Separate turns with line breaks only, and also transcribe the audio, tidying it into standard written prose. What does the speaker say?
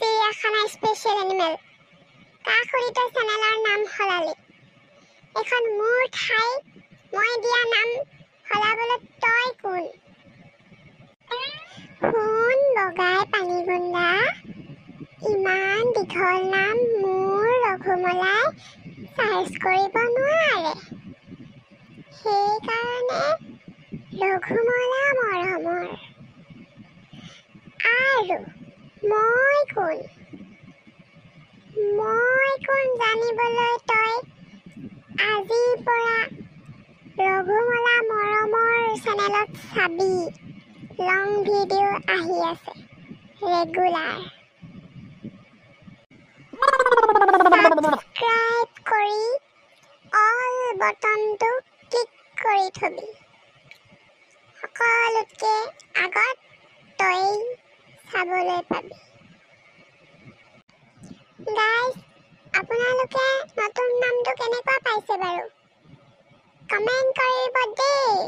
চিৰিয়াখানা special animal কাষৰিত চেনেলৰ নাম সলালি। এখন মোৰ ঠাই মই দিয়া নাম সলাবলৈ তই কোন? সোণ বগাই পানীগুণ্ডা ইমান দীঘল নাম মোৰ ৰঘুমলাই চাৰ্চ কৰিব নোৱাৰে। সেইকাৰণে ৰঘুমলা মৰমৰ। আৰু মই কোন জানিবলৈ তই আজিৰ পৰা ৰঘুমলা মৰমৰ চেনেলত চাবি। লং ভিডিঅ' আহি আছে ৰেগুলাৰ। ছাবস্ক্ৰাইব কৰি অল বটনটো ক্লিক কৰি থবি। সকলোতকে আগত তই চাবলৈ পাবি। গাইজ, আপোনালোকে নতুন নামটো কেনেকুৱা পাইছে বাৰু? কমেণ্ট কৰিব দেই।